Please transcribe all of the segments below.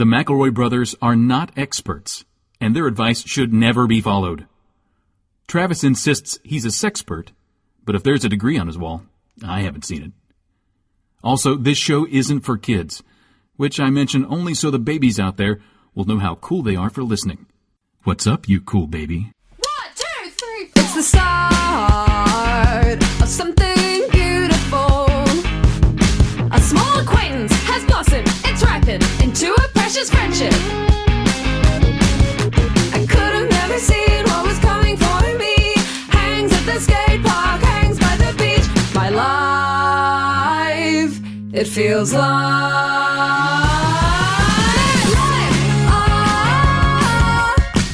The McElroy brothers are not experts, and their advice should never be followed. Travis insists he's a sexpert, but if there's a degree on his wall, I haven't seen it. Also, this show isn't for kids, which I mention only so the babies out there will know how cool they are for listening. What's up, you cool baby? 1, 2, 3, 4. It's the start of something beautiful. A small acquaintance has blossomed, it's ripened into a precious friendship. I could have never seen what was coming for me. Hangs at the skate park, hangs by the beach. My life, it feels like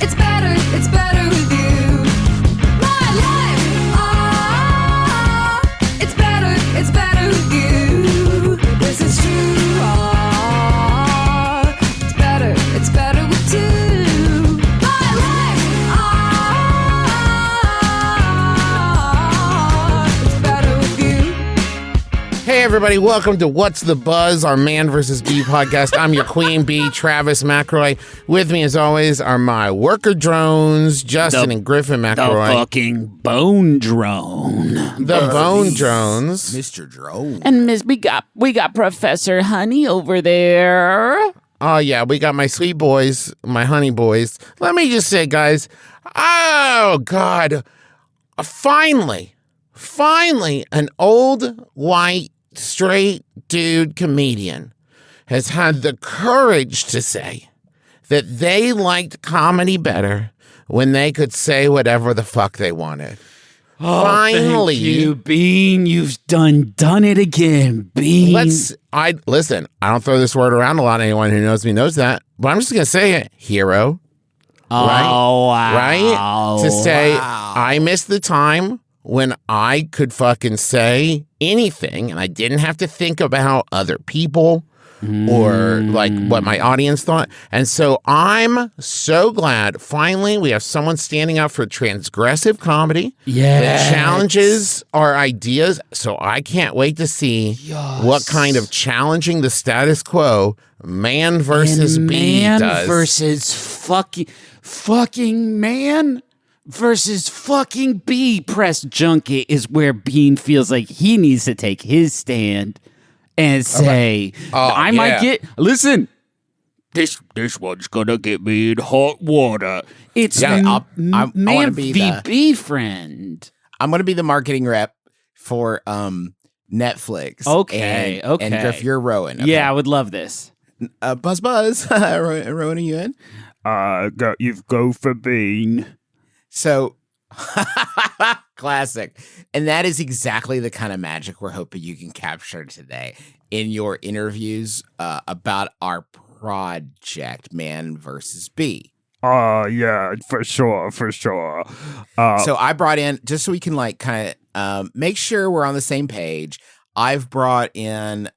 it's better with you. My life, it's better with you. This is true, it's better with two. My life, it's better with you. Hey everybody, welcome to What's the Buzz, our Man vs. Bee podcast. I'm your queen bee, Travis McElroy. With me as always are my worker drones, Justin and Griffin McElroy. The fucking bone drone. The bone drones. Mr. Drone. And Miss, we got Professor Honey over there. Oh yeah, we got my sweet boys, my honey boys. Let me just say, guys, oh God, finally, an old white straight dude comedian has had the courage to say that they liked comedy better when they could say whatever the fuck they wanted. Finally, thank you, Bean. You've done it again, Bean. listen, I don't throw this word around a lot. Anyone who knows me knows that, but I'm just gonna say it, hero. Oh, Right? wow. Right? To say, I miss the time when I could fucking say anything and I didn't have to think about other people or like what my audience thought. And so I'm so glad finally we have someone standing up for transgressive comedy that challenges our ideas. So I can't wait to see what kind of challenging the status quo Man versus Bee man does. versus fucking man versus fucking bee press junket is where Bean feels like he needs to take his stand and say, I might get, listen, this one's gonna get me in hot water. It's I man wanna be v bee friend. I'm going to be the marketing rep for Netflix. Okay, okay. And Griff, you're Rowan. Okay. Yeah, I would love this. Buzz. Rowan, are you in? You go for Bean. So, classic. And that is exactly the kind of magic we're hoping you can capture today in your interviews about our project, Man versus Bee. Yeah, for sure. So I brought in, just so we can like kind of make sure we're on the same page, I've brought in,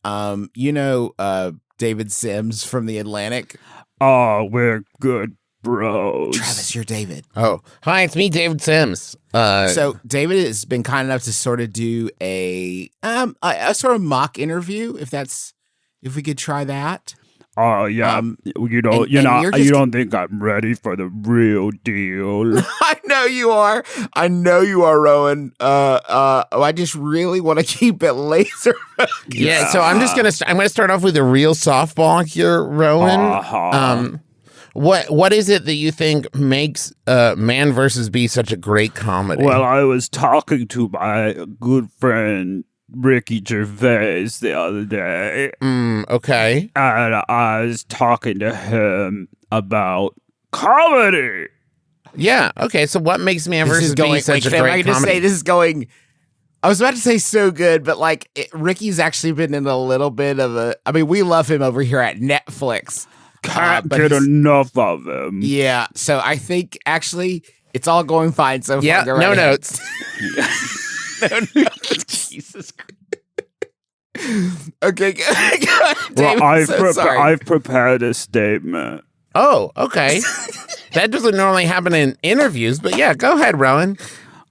David Sims from The Atlantic. Oh, we're good bros. Travis, you're David. Oh, hi, it's me, David Sims. So David has been kind enough to sort of do a sort of mock interview, if we could try that. Oh yeah, you don't think I'm ready for the real deal? I know you are. Rowan. I just really want to keep it laser. Yeah, so I'm gonna start off with a real softball here, Rowan. What is it that you think makes Man vs. Bee such a great comedy? Well, I was talking to my good friend Ricky Gervais the other day. Okay. And I was talking to him about comedy. Yeah, okay. So what makes Man vs. Bee such a great I just comedy? say this is going. I was about to say so good, but like Ricky's actually been in a little bit of a. I mean, we love him over here at Netflix. Can't get enough of him. Yeah, so I think actually it's all going fine so far. Yeah, Go no right ahead. notes. No notes. Jesus Christ. Okay, good. Well, David, I've prepared a statement. Oh, okay. That doesn't normally happen in interviews, but yeah, go ahead, Rowan.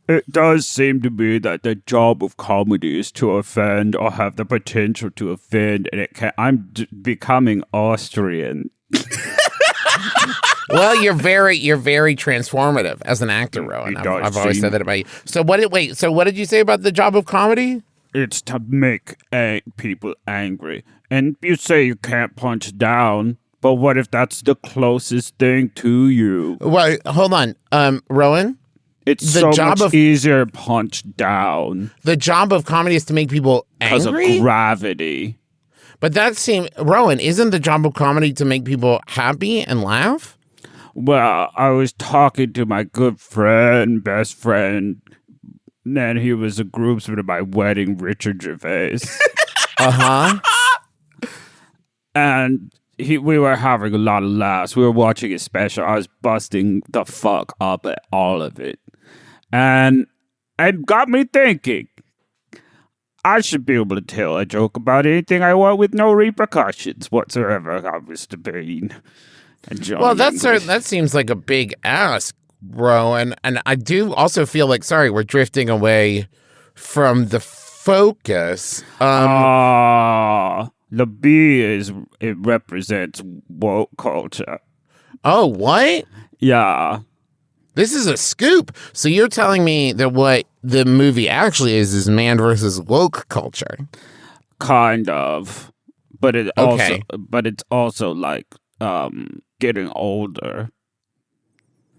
It does seem to be that the job of comedy is to offend or have the potential to offend, and I'm becoming Austrian. Well, you're very transformative as an actor, Rowan. I've always said that about you. So what did you say about the job of comedy? It's to make people angry. And you say you can't punch down, but what if that's the closest thing to you? Well, hold on, Rowan. It's so much easier to punch down. The job of comedy is to make people angry? Because of gravity. But Rowan, isn't the job of comedy to make people happy and laugh? Well, I was talking to my good friend, best friend, and he was a groomsman at my wedding, Richard Gervais. Uh-huh. And we were having a lot of laughs. We were watching a special. I was busting the fuck up at all of it. And it got me thinking, I should be able to tell a joke about anything I want with no repercussions whatsoever. I was debating. Well, that seems like a big ask, bro. And I do also feel like, sorry, we're drifting away from the focus. The B it represents woke culture. Oh, what? Yeah. This is a scoop. So you're telling me that what the movie actually is man versus woke culture. Kind of. But it's also like getting older.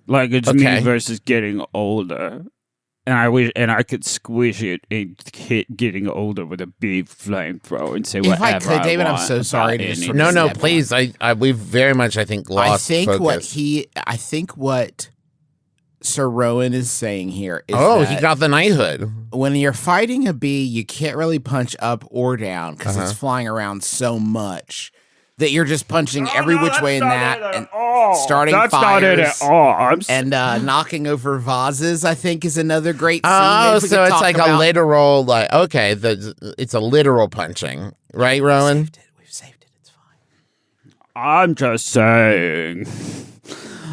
Like it's me versus getting older. And I could squish it and hit getting older with a big flamethrower and say whatever If I could, David, I'm want so sorry to about just anything. No, please. We very much, I think, lost focus. I think what Sir Rowan is saying here is he got the knighthood. When you're fighting a bee, you can't really punch up or down because it's flying around so much that you're just punching every which way in that and starting that's fires. That's not it at all. And knocking over vases, I think, is another great scene. Oh, so it's like a literal, it's a literal punching. Right, Rowan? We've saved it. It's fine. I'm just saying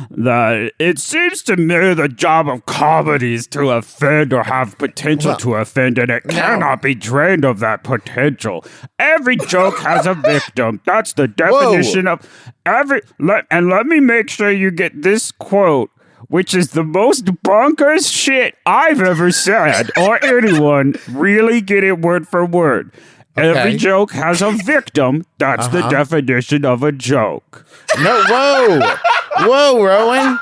that it seems to me the job of comedy is to offend or have potential to offend, and it cannot be drained of that potential. Every joke has a victim. That's the definition of every. Let me make sure you get this quote, which is the most bonkers shit I've ever said, or anyone. Really get it word for word. Okay. Every joke has a victim. That's the definition of a joke. No, whoa, Rowan.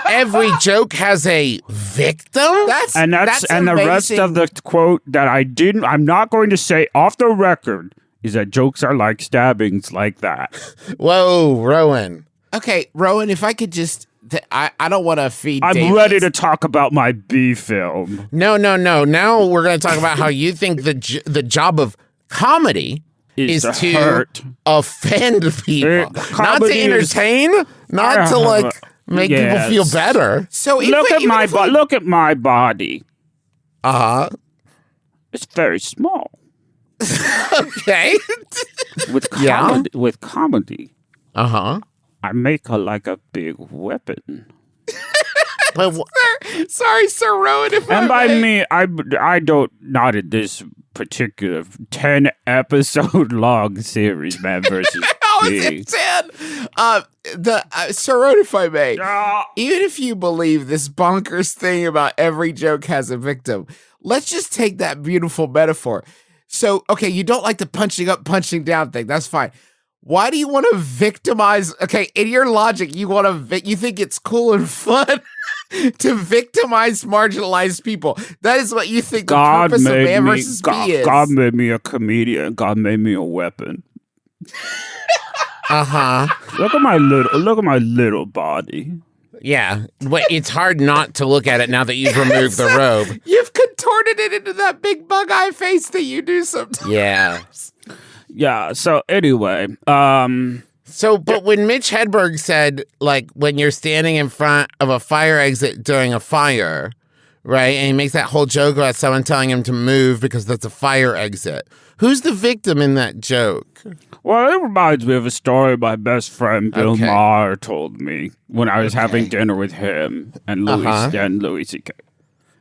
Every joke has a victim? That's the rest of the quote that I'm not going to say off the record is that jokes are like stabbings like that. Whoa, Rowan. Okay, Rowan, if I could just... I don't want to feed I'm David. ready to talk about my B film. No. Now we're going to talk about how you think the job of comedy is to offend people. Not to entertain, not to make people feel better. So look at my body. It's very small. Okay. With comedy. I make her like a big weapon. Sorry, Sir Rowan. And by me, I don't, not in this particular 10-episode long series, Man versus How is it 10? Sir Rowan, if I may, even if you believe this bonkers thing about every joke has a victim, let's just take that beautiful metaphor. So, okay, you don't like the punching up, punching down thing. That's fine. Why do you want to victimize? Okay, in your logic, you think it's cool and fun to victimize marginalized people. That is what you think the purpose of Man versus Bee is. God made me a comedian. God made me a weapon. Look at my little body. Yeah, it's hard not to look at it now that you've removed the robe. You've contorted it into that big bug-eye face that you do sometimes. Yeah. Yeah, so anyway, but when Mitch Hedberg said, like, when you're standing in front of a fire exit during a fire, right, and he makes that whole joke about someone telling him to move because that's a fire exit, who's the victim in that joke? Well, it reminds me of a story my best friend Bill Maher told me when I was having dinner with him and Louis C.K.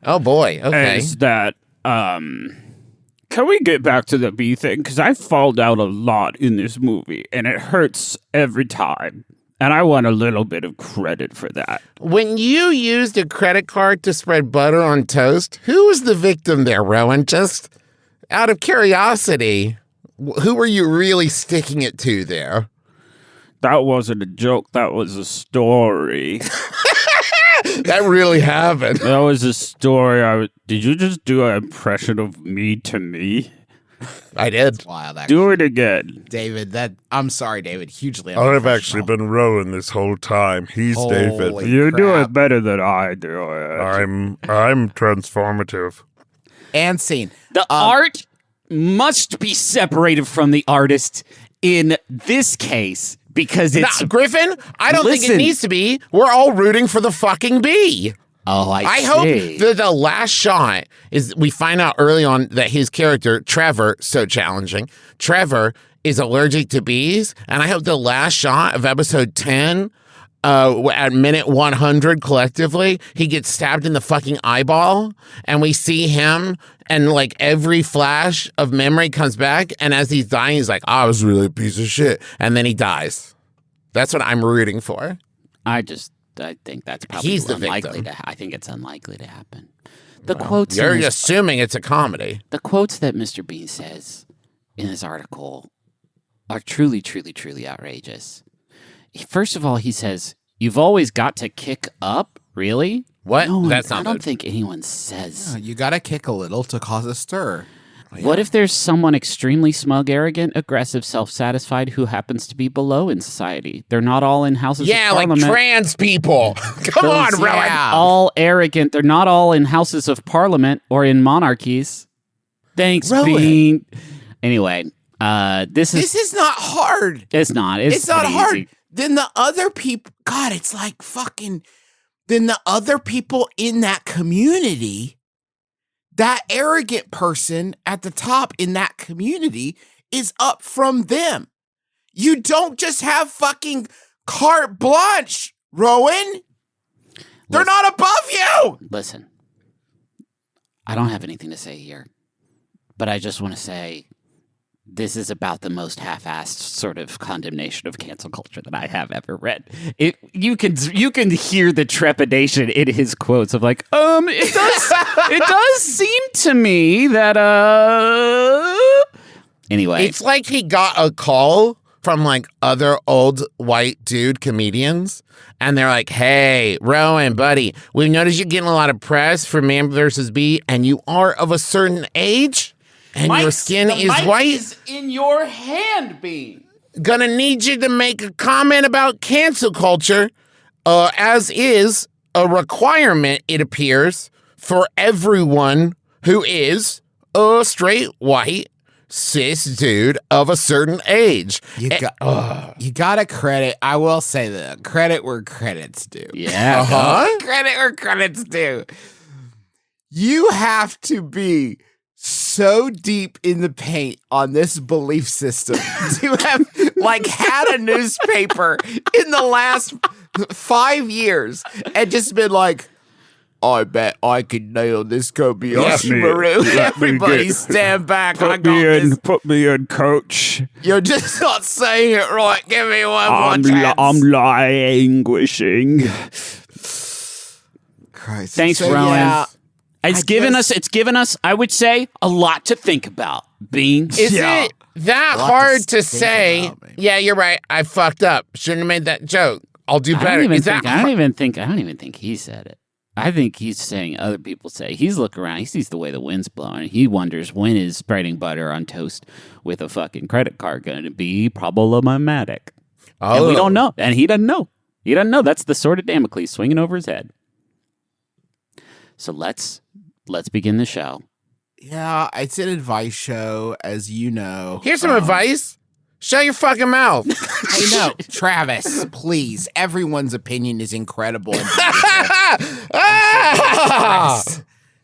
Oh boy. Okay. is that can we get back to the B thing? Because I fall out a lot in this movie, and it hurts every time. And I want a little bit of credit for that. When you used a credit card to spread butter on toast, who was the victim there, Rowan? Just out of curiosity, who were you really sticking it to there? That wasn't a joke. That was a story. That really happened. That was a story. Did you just do an impression of me to me? I did. Wild, Do it again. David, I'm sorry, David. Hugely I've actually been Rowan this whole time. He's David. Holy You do crap. it better than I do it. I'm transformative. And scene. The art must be separated from the artist in this case because it's Griffin, I don't think it Listen. needs to be. We're all rooting for the fucking bee. Oh, I hope that the last shot is we find out early on that his character, Trevor, so challenging, Trevor is allergic to bees. And I hope the last shot of episode 10, at minute 100 collectively, he gets stabbed in the fucking eyeball and we see him and like every flash of memory comes back. And as he's dying, he's like, I was really a piece of shit. And then he dies. That's what I'm rooting for. I think that's probably He's the unlikely victim. I think it's unlikely to happen. The quotes You're in this- assuming it's a comedy. the quotes that Mr. Bean says in this article are truly, truly, truly outrageous. First of all, he says, "You've always got to kick up." Really? What? No, That's I not don't good. think anyone says. You gotta kick a little to cause a stir. What if there's someone extremely smug, arrogant, aggressive, self-satisfied who happens to be below in society? They're not all in houses Yeah, of like parliament. trans people. Come on, Those Rowan. are all arrogant. They're not all in houses of parliament or in monarchies. Thanks, Rowan. Bean. Anyway, this This is not hard. It's not. It's not pretty hard. easy. Then the other people, God, it's like fucking. Then the other people in that community, that arrogant person at the top in that community is up from them. You don't just have fucking carte blanche, Rowan. They're not above you. Listen, I don't have anything to say here, but I just want to say this is about the most half-assed sort of condemnation of cancel culture that I have ever read. You can hear the trepidation in his quotes of like, it does seem to me that anyway. It's like he got a call from like other old white dude comedians. And they're like, hey, Rowan, buddy, we noticed you're getting a lot of press for Man vs. Bee, and you are of a certain age, and your skin is white. Is in your hand, Bean. Gonna need you to make a comment about cancel culture, as is a requirement, it appears, for everyone who is a straight, white, cis dude of a certain age. You gotta credit. I will say that credit where credit's due. Yeah. Credit where credit's due. You have to be so deep in the paint on this belief system to have like had a newspaper in the last 5 years and just been like, I bet I could nail this Kobayashi Maru. Everybody stand back. I got this. Put me in, coach. You're just not saying it right. Give me one more chance. I'm languishing. Christ. Thanks, So, Rowan. yeah, It's given us, I would say, a lot to think about. Bean. Is it that Lot hard to to think say? about, man. Yeah, you're right. I fucked up. Shouldn't have made that joke. I'll do I better. don't Is that even think he said it. I think he's saying other people say. He's looking around. He sees the way the wind's blowing. He wonders when is spreading butter on toast with a fucking credit card going to be problematic. And we don't know. And he doesn't know. He doesn't know. That's the sword of Damocles swinging over his head. So let's begin the show. Yeah, it's an advice show, as you know. Here's some advice. Shut your fucking mouth. Hey, no, Travis, please. Everyone's opinion is incredible. And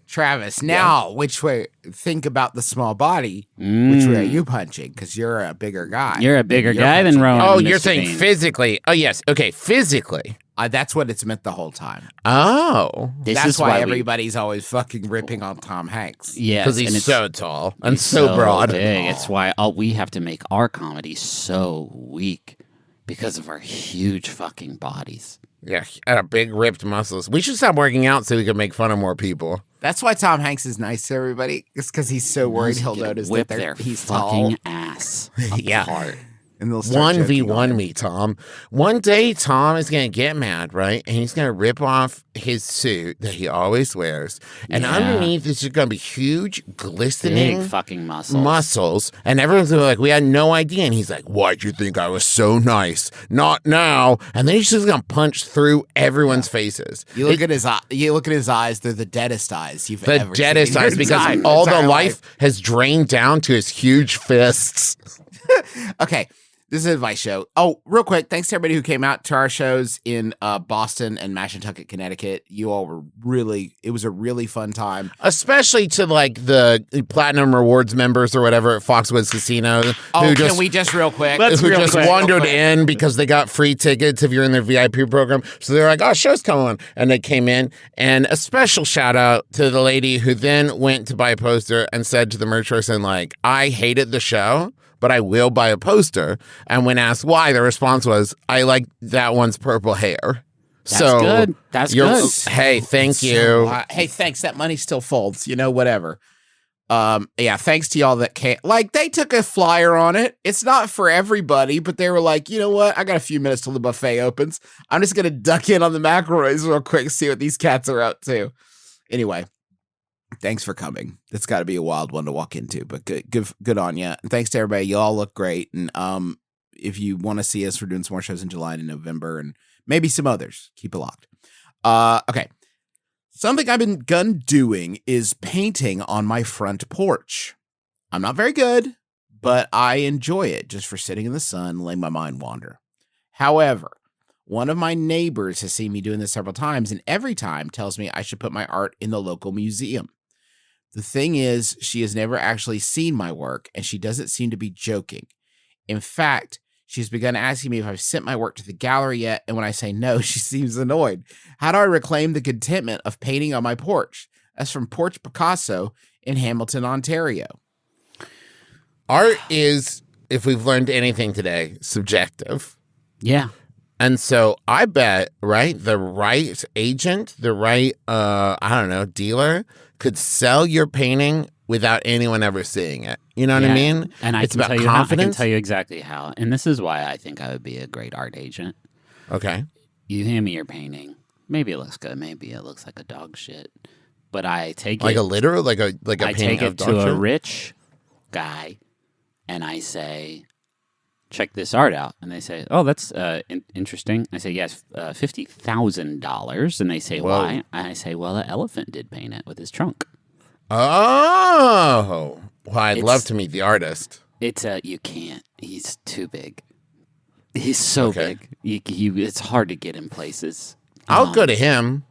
Travis, now, which way? Think about the small body. Which way are you punching? Because you're a bigger guy. You're a bigger guy than punching. Rowan. Oh, Mr. you're saying Bean. physically. Oh, yes. Okay, physically. That's what it's meant the whole time. Oh. That's why everybody's always fucking ripping on Tom Hanks. Yes, Because he's so tall and so broad. Big. It's why we have to make our comedy so weak because of our huge fucking bodies. Yeah, and our big ripped muscles. We should stop working out so we can make fun of more people. That's why Tom Hanks is nice to everybody. It's because he's so worried he'll notice whip that he's fucking fucking ass Yeah. apart. And they'll start 1v1 me, Tom. One day, Tom is going to get mad, right? And he's going to rip off his suit that he always wears. And underneath is just going to be huge, glistening Big fucking muscles. muscles. And everyone's gonna be like, we had no idea. And he's like, why'd you think I was so nice? Not now. And then he's just going to punch through everyone's faces. You look at his eye. You look at his eyes. They're the deadest eyes you've The ever deadest seen. eyes because all the life has drained down to his huge fists. Okay. This is an advice show. Oh, real quick. Thanks to everybody who came out to our shows in Boston and Mashantucket, Connecticut. You all were it was a really fun time. Especially to like the Platinum Rewards members or whatever at Foxwoods Casino. Oh, can we just real quick? Who just wandered in because they got free tickets if you're in their VIP program. So they're like, oh, show's coming on. And they came in. And a special shout out to the lady who then went to buy a poster and said to the merch person, like, I hated the show, but I will buy a poster. And when asked why, the response was, I like that one's purple hair. That's good. That's good. Hey, thank you. Hey, thanks. That money still folds. Whatever. Yeah, thanks to y'all that came. Like, they took a flyer on it. It's not for everybody, but they were like, you know what? I got a few minutes till the buffet opens. I'm just going to duck in on the McElroys real quick, see what these cats are up to. Anyway. Thanks for coming. That's got to be a wild one to walk into, but good on you. And thanks to everybody. You all look great. And if you want to see us, we're doing some more shows in July and in November and maybe some others. Keep it locked. Okay. Something I've begun doing is painting on my front porch. I'm not very good, but I enjoy it just for sitting in the sun, letting my mind wander. However, one of my neighbors has seen me doing this several times and every time tells me I should put my art in the local museum. The thing is, she has never actually seen my work, and she doesn't seem to be joking. In fact, she's begun asking me if I've sent my work to the gallery yet, and when I say no, she seems annoyed. How do I reclaim the contentment of painting on my porch? That's from Porch Picasso in Hamilton, Ontario. Art is, if we've learned anything today, subjective. Yeah. And so I bet, right, the right agent, the right, dealer could sell your painting without anyone ever seeing it. You know what I mean? And it's about confidence. I can tell you exactly how. And this is why I think I would be a great art agent. Okay. You hand me your painting. Maybe it looks good. Maybe it looks like a dog shit. But I take like it. A literal, like a painting I take of it dog to shit? a rich guy and I say, check this art out. And they say, oh, that's interesting. I say, yes, $50,000. And they say, Whoa. why? And I say, well, the elephant did paint it with his trunk. Oh. Well, I'd love to meet the artist. You can't. He's too big. He's so big. It's hard to get in places. I'll go to him.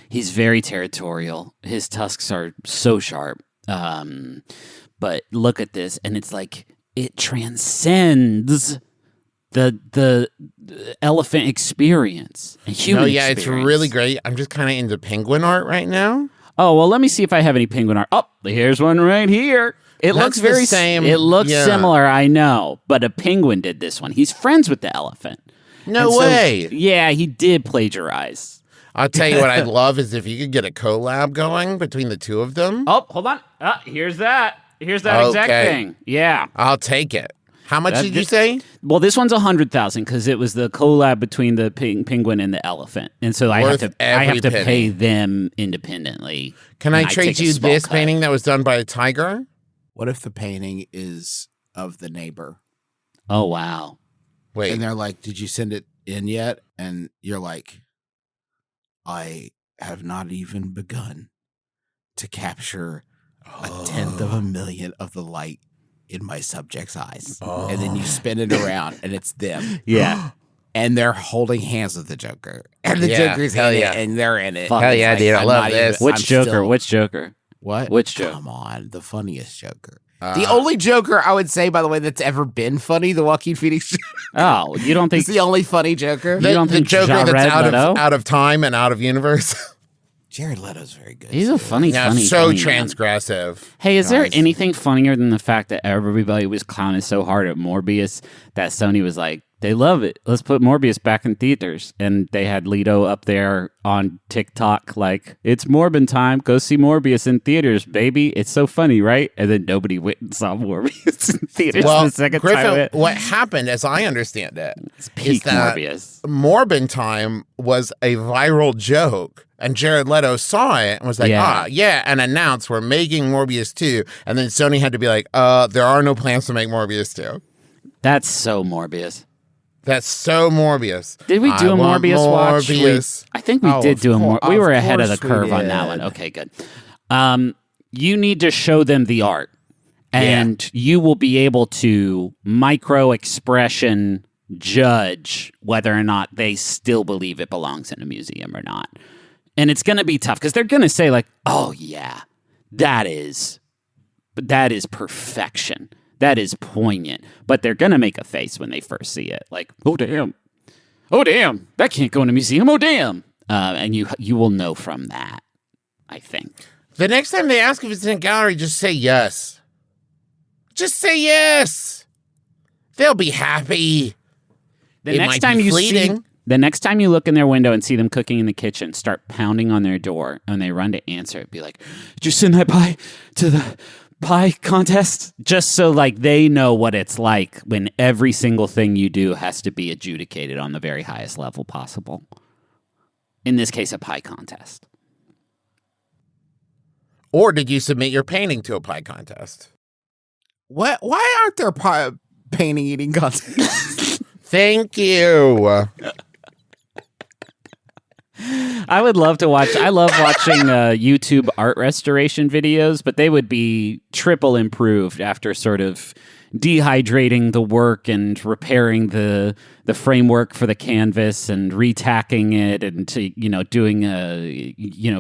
He's very territorial. His tusks are so sharp. But look at this, and it's like it transcends the elephant experience. Human experience. It's really great. I'm just kind of into penguin art right now. Oh, well, let me see if I have any penguin art. Oh, here's one right here. It looks very the same. It looks Yeah. similar, I know, but a penguin did this one. He's friends with the elephant. No And way. Yeah, he did plagiarize. I'll tell you what I'd love is if you could get a collab going between the two of them. Oh, hold on. Here's that. Here's that exact Okay. thing. Yeah. I'll take it. How much did you say? Well, this one's 100,000 because it was the collab between the penguin and the elephant, and so I have to pay them independently. Can I take trade a you small this cut. painting that was done by a tiger? What if the painting is of the neighbor? Oh wow! Wait, And they're like, did you send it in yet? And you're like, I have not even begun to capture a tenth of a million of the light in my subject's eyes. And then you spin it around and it's them. Yeah. And they're holding hands with the Joker. And the Yeah, Joker's hell in yeah. it and they're in it. Fuck. Hell yeah, dude, I I'm love not this. Which I'm Joker? still- Which Joker? What? Which Joker? Come on, the funniest Joker. The only Joker I would say, by the way, that's ever been funny, the Joaquin Phoenix Joker. Oh, you don't think He's the only funny Joker? You don't the think Joker Jared that's Leto? out of time and out of universe. Jared Leto's very good. He's a funny, Yeah, funny, so funny man. transgressive. Hey, is there Nice. anything funnier than the fact that everybody was clowning so hard at Morbius that Sony was like, they love it. Let's put Morbius back in theaters. And they had Leto up there on TikTok like, it's Morbin time. Go see Morbius in theaters, baby. It's so funny, right? And then nobody went and saw Morbius in theaters Well, the second Griffin, time. what happened, as I understand it, It's peak is that Morbius. Morbin Time was a viral joke, and Jared Leto saw it and was like, and announced we're making Morbius 2, and then Sony had to be like, there are no plans to make Morbius 2. That's so Morbius. That's so Morbius. Did we do I a want Morbius watch? Morbius. I think we Oh, did of do a cour- We were of ahead of the course we curve on that did. one. Okay, good. You need to show them the art, and you will be able to micro expression judge whether or not they still believe it belongs in a museum or not. And it's going to be tough because they're going to say like, "Oh yeah, that is perfection. That is poignant." But they're going to make a face when they first see it, like, "Oh damn, that can't go in a museum. Oh damn," and you will know from that. I think. The next time they ask if it's in a gallery, just say yes. Just say yes. They'll be happy. The It next might time be you fleeting. the next time you look in their window and see them cooking in the kitchen, start pounding on their door, and they run to answer it. Be like, "Did you send that pie to the pie contest?" Just so like they know what it's like when every single thing you do has to be adjudicated on the very highest level possible. In this case, a pie contest. Or did you submit your painting to a pie contest? What? Why aren't there painting eating contests? Thank you. I would love to watch. I love watching YouTube art restoration videos, but they would be triple improved after sort of dehydrating the work and repairing the framework for the canvas and retacking it and doing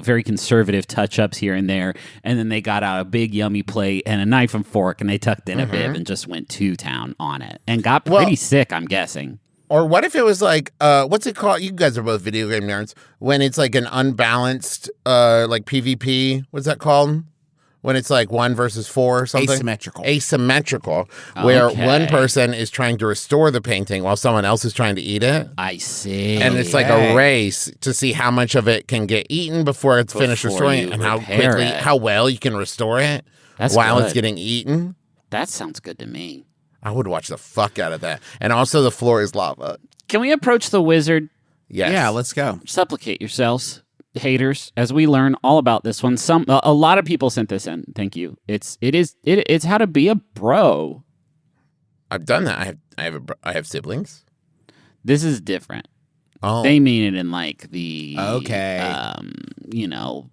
very conservative touch-ups here and there. And then they got out a big yummy plate and a knife and fork and they tucked in a bib and just went to town on it and got pretty sick, I'm guessing. Or what if it was like, what's it called? You guys are both video game nerds. When it's like an unbalanced, like PvP, what's that called? When it's like 1 versus 4 or something? Asymmetrical, where one person is trying to restore the painting while someone else is trying to eat it. I see. And it's like a race to see how much of it can get eaten before it's finished restoring it and how well you can restore it while it's getting eaten. That sounds good to me. I would watch the fuck out of that. And also the floor is lava. Can we approach the wizard? Yes. Yeah, let's go. Supplicate yourselves, haters, as we learn all about this one. A lot of people sent this in. Thank you. It's how to be a bro. I've done that. I have siblings. This is different. Oh. They mean it in like the Okay.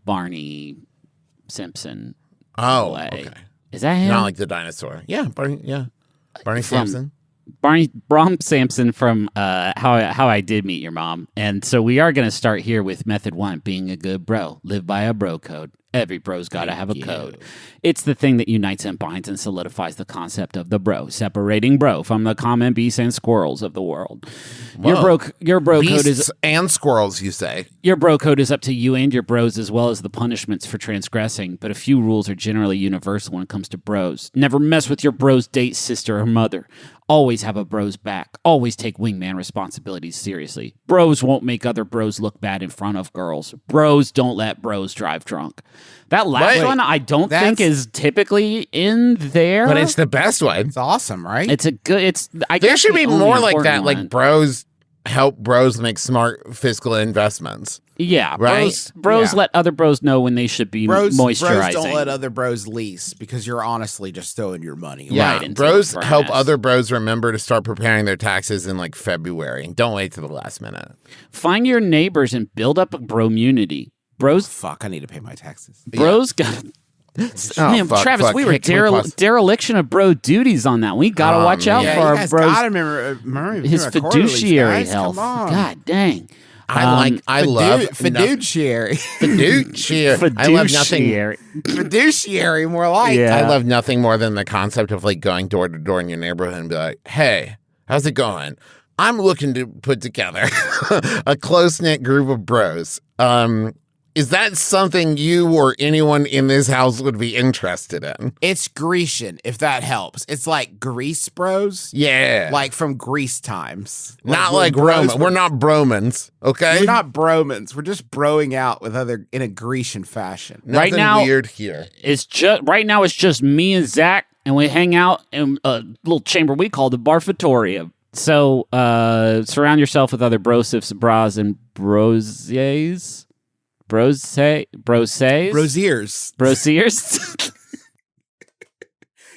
Barney Simpson Oh, way. okay. Is that him? Not like the dinosaur. Yeah, Barney Simpson. Brom Sampson from How I Did Meet Your Mom. And so we are going to start here with method 1, being a good bro. Live by a bro code. Every bro's got to have a code. It's the thing that unites and binds and solidifies the concept of the bro, separating bro from the common beasts and squirrels of the world. Whoa. Your bro code Beasts is and squirrels, you say? Your bro code is up to you and your bros, as well as the punishments for transgressing, but a few rules are generally universal when it comes to bros. Never mess with your bro's date, sister, or mother. Always have a bro's back. Always take wingman responsibilities seriously. Bros won't make other bros look bad in front of girls. Bros don't let bros drive drunk. That last one I don't think is typically in there. But it's the best one. It's awesome, right? It's a good. There should be more like that. One. Like bros help bros make smart fiscal investments. Yeah, right? Bros let other bros know when they should be moisturizing. Bros don't let other bros lease because you're honestly just throwing your money. Yeah, right into bros the help furnace. other bros remember to start preparing their taxes in like February. Don't wait till the last minute. Find your neighbors and build up a bro-munity. Bros, Fuck, I need to pay my taxes. bros got. Man, fuck, Travis, fuck. we were Hey, can we pause? dereliction of bro duties on that. We gotta watch out Yeah, for you our guys bros. gotta remember His our quarterlies, fiduciary guys. health. Come on. God dang. I love fiduciary. Fiduciary. I love nothing. Fiduciary, more like. Yeah. I love nothing more than the concept of like going door to door in your neighborhood and be like, "Hey, how's it going? I'm looking to put together a close-knit group of bros. Is that something you or anyone in this house would be interested in?" It's Grecian, if that helps. It's like Grease bros. Yeah. Like from Greece times. Not when like bros Roman. We're not bromans, okay? We're not bromans. We're just broing out with in a Grecian fashion. Nothing Right now- weird here. It's just me and Zach, and we hang out in a little chamber we call the Barfatorium. So surround yourself with other Brosephs, Bras, and Brosires. Brosires? Brosires?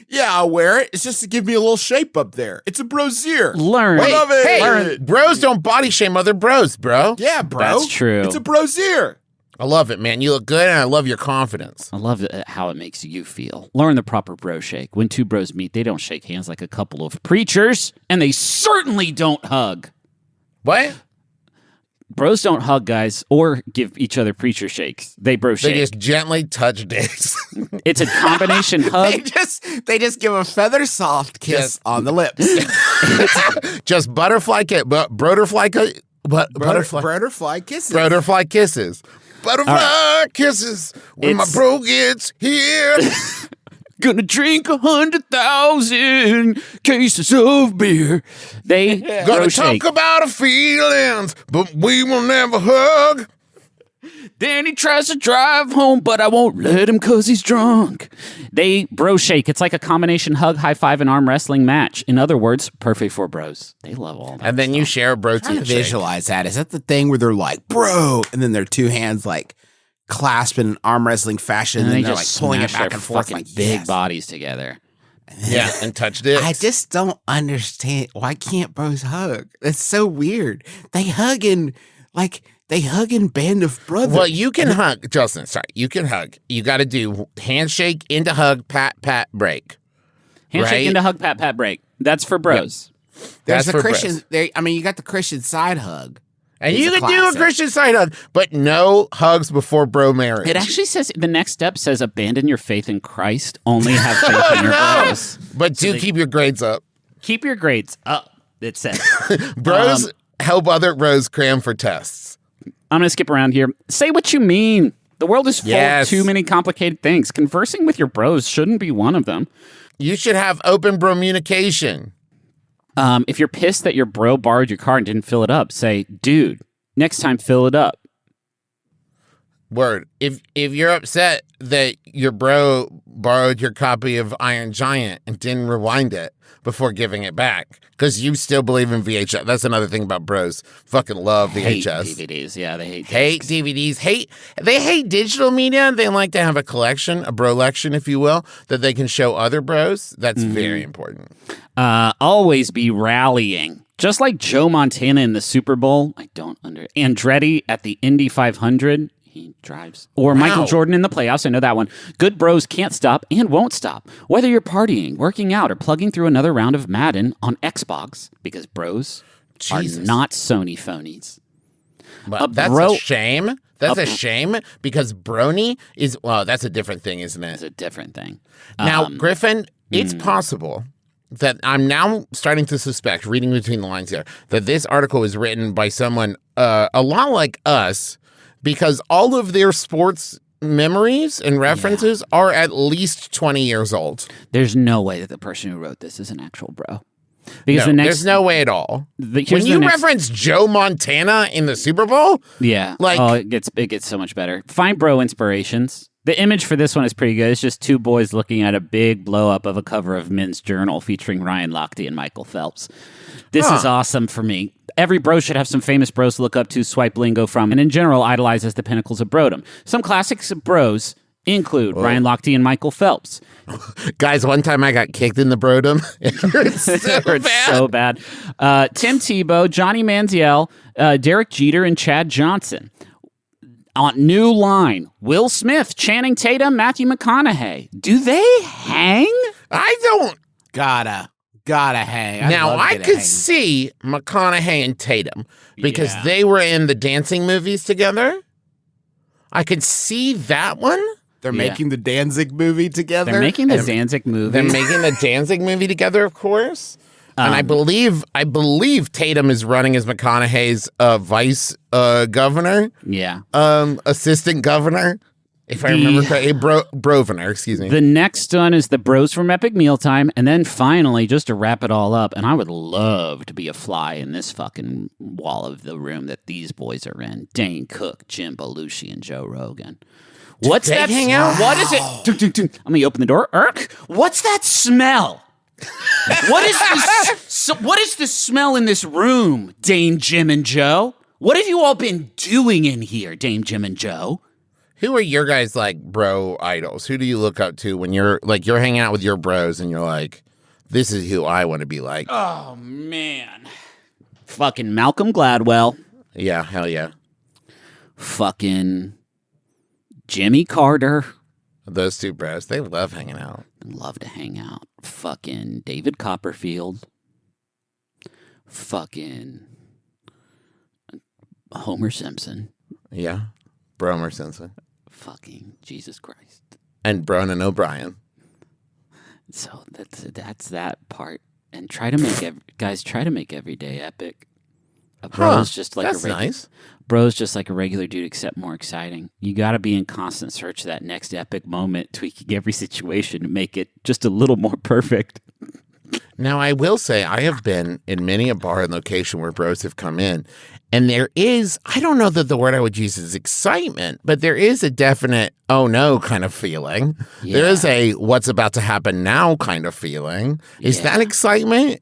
Yeah, I'll wear it. It's just to give me a little shape up there. It's a brosier. Learn. I love it. Hey, bros don't body shame other bros, bro. Yeah, bro. That's true. It's a brosier. I love it, man. You look good, and I love your confidence. I love how it makes you feel. Learn the proper bro shake. When two bros meet, they don't shake hands like a couple of preachers, and they certainly don't hug. What? Bros don't hug, guys, or give each other preacher shakes. They bro shake. They just gently touch dicks. It's a combination hug. They just give a feather soft kiss Yes. on the lips. Just butterfly kiss, butterfly kisses. Butterfly kisses. Butterfly kisses. Butterfly kisses when my It's- bro gets here. Gonna drink 100,000 cases of beer. They bro Gonna shake. talk about our feelings, but we will never hug. Then he tries to drive home, but I won't let him because he's drunk. They bro shake. It's like a combination hug, high five, and arm wrestling match. In other words, perfect for bros. They love all that. And then you share a bro Trying to shake. visualize that. Is that the thing where they're like, bro, and then their two hands like clasp in arm wrestling fashion, And and they they're just like pulling it smash back their and forth fucking like big yes. bodies together. Yeah, and touch dicks. I just don't understand why can't bros hug? That's so weird. They hug in Band of Brothers. Well, you can hug, Justin. Sorry, you can hug. You got to do handshake into hug, pat, pat, break. Handshake Right? into hug, pat, pat, break. That's for bros. There's That's a for Christian. bros. You got the Christian side hug. And It's you a can do a classic. Christian side hug, but no hugs before bro marriage. It actually says the next step says abandon your faith in Christ. Only have faith in your bros. But do keep your grades up. Keep your grades up. It says. Bros help other bros cram for tests. I'm going to skip around here. Say what you mean. The world is full Yes. of too many complicated things. Conversing with your bros shouldn't be one of them. You should have open bromunication. If you're pissed that your bro borrowed your car and didn't fill it up, say, dude, next time fill it up. Word. If you're upset that your bro borrowed your copy of Iron Giant and didn't rewind it before giving it back, because you still believe in VHS. That's another thing about bros. Fucking love Hate VHS. DVDs. Yeah, they Hate DVDs. They hate digital media. They like to have a collection, a brolection, if you will, that they can show other bros. That's very important. always be rallying. Just like Joe Montana in the Super Bowl. Andretti at the Indy 500. He drives. Or Michael Jordan in the playoffs. I know that one. Good bros can't stop and won't stop. Whether you're partying, working out, or plugging through another round of Madden on Xbox, because bros are not Sony phonies. But that's a shame. That's a shame because brony is, well, that's a different thing, isn't it? It's a different thing. Now, Griffin, it's possible that I'm now starting to suspect, reading between the lines here, that this article was written by someone a lot like us, because all of their sports memories and references are at least 20 years old. There's no way that the person who wrote this is an actual bro. Because There's no way at all. When you reference Joe Montana in the Super Bowl, it gets so much better. Find bro inspirations. The image for this one is pretty good. It's just two boys looking at a big blow up of a cover of Men's Journal featuring Ryan Lochte and Michael Phelps. This is awesome for me. Every bro should have some famous bros to look up to, swipe lingo from, and in general idolize as the pinnacles of brodom. Some classics of bros include Ryan Lochte and Michael Phelps. Guys, one time I got kicked in the brodom. It's so bad. Tim Tebow, Johnny Manziel, Derek Jeter, and Chad Johnson. On New Line, Will Smith, Channing Tatum, Matthew McConaughey. Do they hang? I don't. Gotta. gotta hang. Now, I could see McConaughey and Tatum because they were in the dancing movies together. I could see that one. They're making the Danzig movie together. They're making the Danzig movie. They're making the Danzig movie together, of course. And I believe Tatum is running as McConaughey's vice governor. Yeah. Assistant governor. If I remember correctly, Brovener, excuse me. The next one is the Bros from Epic Mealtime. And then finally, just to wrap it all up, and I would love to be a fly in this fucking wall of the room that these boys are in. Dane Cook, Jim Belushi, and Joe Rogan. What's that hangout? What is it? Let me open the door. Irk, what's that smell? What is the smell in this room, Dame Jim and Joe? What have you all been doing in here, Dame Jim and Joe? Who are your guys like bro idols? Who do you look up to when you're hanging out with your bros and you're like, this is who I want to be like? Oh man. Fucking Malcolm Gladwell. Yeah, hell yeah. Fucking Jimmy Carter. Those two bros, they love hanging out. Love to hang out. Fucking David Copperfield. Fucking Homer Simpson. Yeah. Bromer Simpson. Fucking Jesus Christ. And Bronan O'Brien. So that's that part. And try to make every day epic. Bro's just like that's nice. Bro's just like a regular dude, except more exciting. You got to be in constant search of that next epic moment, tweaking every situation to make it just a little more perfect. Now, I will say I have been in many a bar and location where bros have come in, and there is, I don't know that the word I would use is excitement, but there is a definite, oh no kind of feeling. Yeah. There is a what's about to happen now kind of feeling. Is that excitement?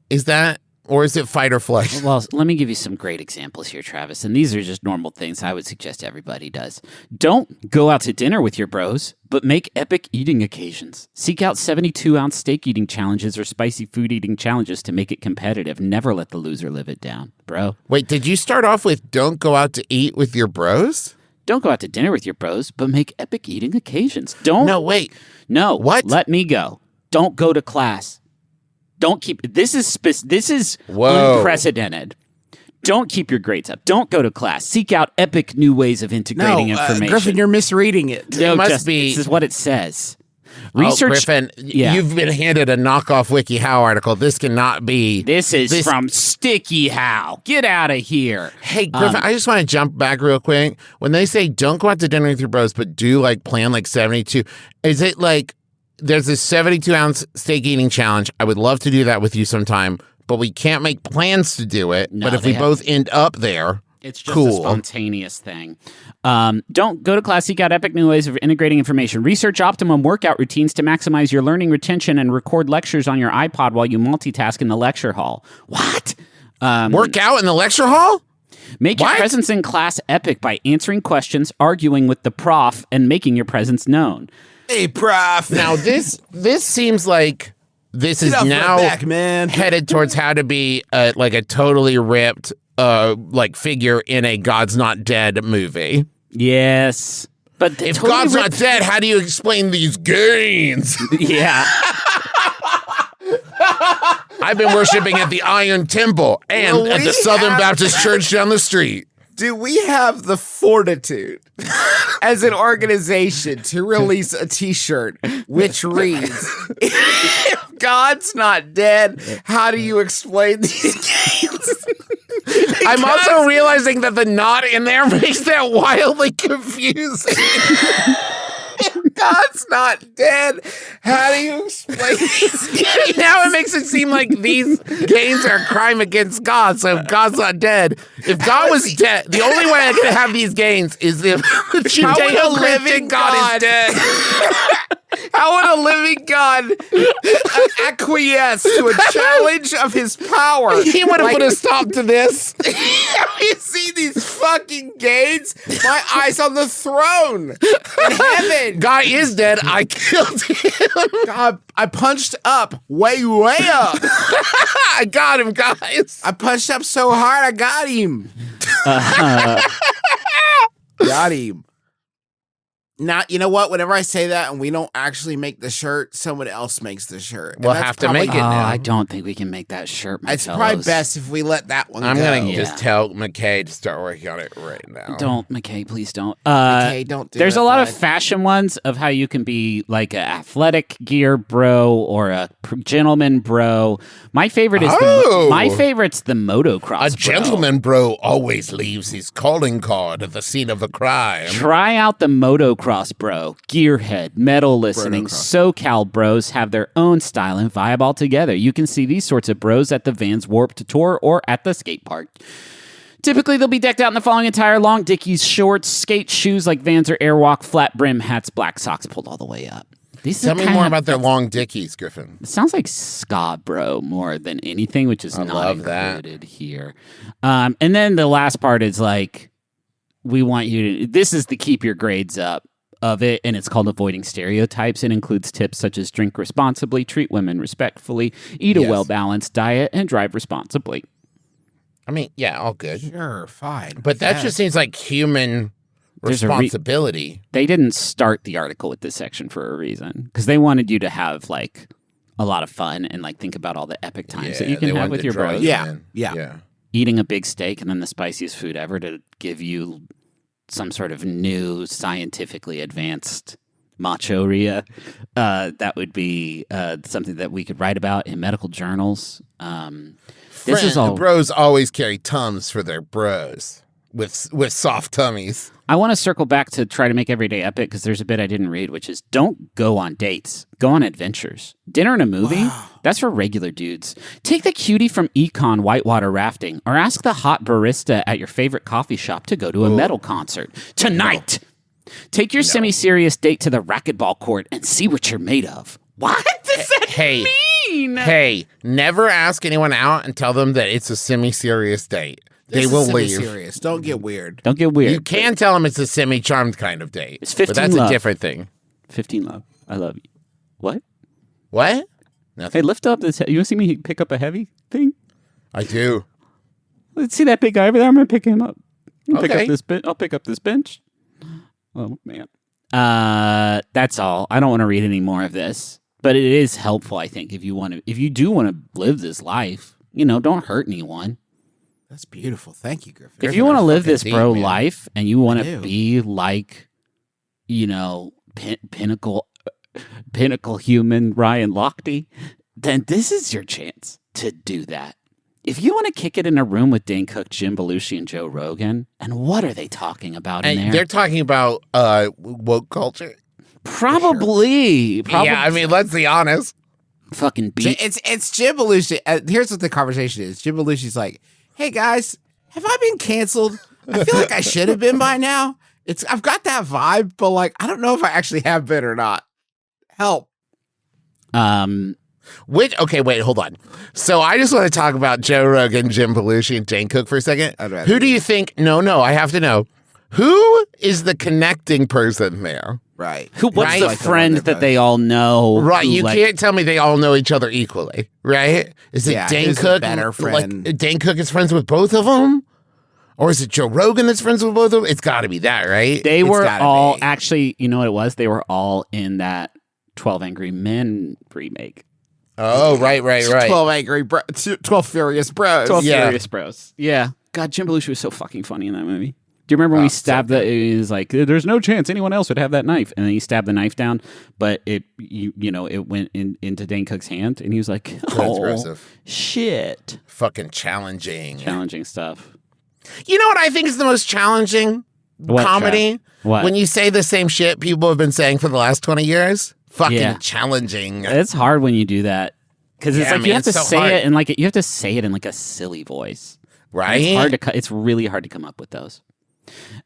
Or is it fight or flight? Well, let me give you some great examples here, Travis. And these are just normal things I would suggest everybody does. Don't go out to dinner with your bros, but make epic eating occasions. Seek out 72-ounce steak eating challenges or spicy food eating challenges to make it competitive. Never let the loser live it down, bro. Wait, did you start off with don't go out to eat with your bros? Don't go out to dinner with your bros, but make epic eating occasions. Don't. No, wait. No. What? Let me go. Don't go to class. Don't keep this is unprecedented. Don't keep your grades up. Don't go to class. Seek out epic new ways of integrating information. Griffin, you're misreading it. No, this is what it says. Research. Griffin, you've been handed a knockoff WikiHow article. This cannot be. This is from Sticky How. Get out of here. Hey, Griffin, I just want to jump back real quick. When they say don't go out to dinner with your bros, but do plan 72, is it like there's this 72-ounce steak eating challenge? I would love to do that with you sometime, but we can't make plans to do it. No, but if we both end up there, it's just a spontaneous thing. Don't go to class. Seek out epic new ways of integrating information. Research optimum workout routines to maximize your learning retention and record lectures on your iPod while you multitask in the lecture hall. What? Work out in the lecture hall? Make your presence in class epic by answering questions, arguing with the prof, and making your presence known. Hey, prof. Now, this seems like this is now headed towards how to be a totally ripped figure in a God's Not Dead movie. Yes. But if totally God's not dead, how do you explain these gains? Yeah. I've been worshiping at the Iron Temple and at the Southern Baptist Church down the street. Do we have the fortitude as an organization to release a t-shirt which reads, if God's not dead, how do you explain these games? I'm also realizing that the not in there makes that wildly confusing. If God's not dead, how do you explain these gains? Now it makes it seem like these gains are a crime against God. So if God's not dead, if God was dead, the only way I could have these gains is if the Judeo-Christian God is dead. How would a living God acquiesce to a challenge of his power? He would have put a stop to this. You see these fucking gains? My eyes on the throne in heaven. God is dead. I killed him. God, I punched up way up. I got him, guys. I punched up so hard, I got him. Got him. Not, you know what? Whenever I say that and we don't actually make the shirt, someone else makes the shirt. And We'll that's have to probably- make it now. I don't think we can make that shirt, my It's fellows. probably best if we let that one I'm go. going to just tell McKay to start working on it right now. Don't, McKay, please don't. Okay, don't do There's it, a lot of bud. fashion ones of how you can be like an athletic gear bro or a gentleman bro. My favorite is my favorite's the motocross. A gentleman bro always leaves his calling card at the scene of the crime. Try out the motocross bro, gearhead, metal listening, SoCal bros have their own style and vibe altogether. You can see these sorts of bros at the Vans Warped Tour or at the skate park. Typically, they'll be decked out in the following attire: long dickies, shorts, skate shoes like Vans or Airwalk, flat brim hats, black socks pulled all the way up. Tell me more about their long dickies, Griffin. It sounds like ska bro more than anything, which is not love that. included here. And then the last part is like, we want you to, this is the keep your grades up of it, and it's called Avoiding Stereotypes. It includes tips such as drink responsibly, treat women respectfully, eat a well-balanced diet, and drive responsibly. I mean, yeah, all good. Sure, fine. But that just seems like human responsibility. They didn't start the article with this section for a reason, because they wanted you to have like a lot of fun and like think about all the epic times that you can have with your bros. Yeah. Eating a big steak and then the spiciest food ever to give you some sort of new scientifically advanced machoria. That would be something that we could write about in medical journals. This is all. Bros always carry Tums for their bros with soft tummies. I want to circle back to try to make every day epic because there's a bit I didn't read, which is don't go on dates. Go on adventures. Dinner and a movie? Wow. That's for regular dudes. Take the cutie from Econ whitewater rafting or ask the hot barista at your favorite coffee shop to go to a metal concert. Tonight! No. Take your semi-serious date to the racquetball court and see what you're made of. What does that mean? Hey, never ask anyone out and tell them that it's a semi-serious date. They will leave. Serious. Don't get weird. Don't get weird. You can tell them it's a semi-charmed kind of date. It's 15 but that's love. A different thing. 15 love. I love you. What? What? Nothing. Hey, lift up this. You want to see me pick up a heavy thing? I do. Let's see that big guy over there. I'm going to pick him up. I'll Okay. pick up this I'll pick up this bench. Oh, man. That's all. I don't want to read any more of this, but it is helpful, I think, if you do want to live this life, don't hurt anyone. That's beautiful. Thank you, Griffin. If you want to live this deep, bro man. life and you want to be like, pinnacle human Ryan Lochte, then this is your chance to do that. If you want to kick it in a room with Dane Cook, Jim Belushi, and Joe Rogan, and what are they talking about in there? They're talking about woke culture. Probably. Yeah, I mean, let's be honest. Fucking beat. It's Jim Belushi. Here's what the conversation is. Jim Belushi's like, "Hey guys, have I been canceled? I feel like I should have been by now. I've got that vibe, but like I don't know if I actually have been or not. Help." Okay, wait, hold on. So I just want to talk about Joe Rogan, Jim Belushi, and Dane Cook for a second. Who do you think? No, I have to know. Who is the connecting person there? Right. What's the friend that they all know? Right. You can't tell me they all know each other equally, right? Is it Dane who's the Cook? better friend? Like Dane Cook is friends with both of them? Or is it Joe Rogan that's friends with both of them? It's got to be that, right? They were all, actually, you know what it was? They were all in that 12 Angry Men remake. Oh, right. 12 Furious Bros. 12 Furious Bros. Yeah. God, Jim Belushi was so fucking funny in that movie. Do you remember when he stabbed it was like, there's no chance anyone else would have that knife. And then he stabbed the knife down, but it went into Dane Cook's hand. And he was like, shit. Fucking challenging. Challenging stuff. You know what I think is the most challenging comedy? What? When you say the same shit people have been saying for the last 20 years. Fucking challenging. It's hard when you do that. Because it's like man, you have to so say hard. it in like you have to say it in like a silly voice. Right? It's really hard to come up with those.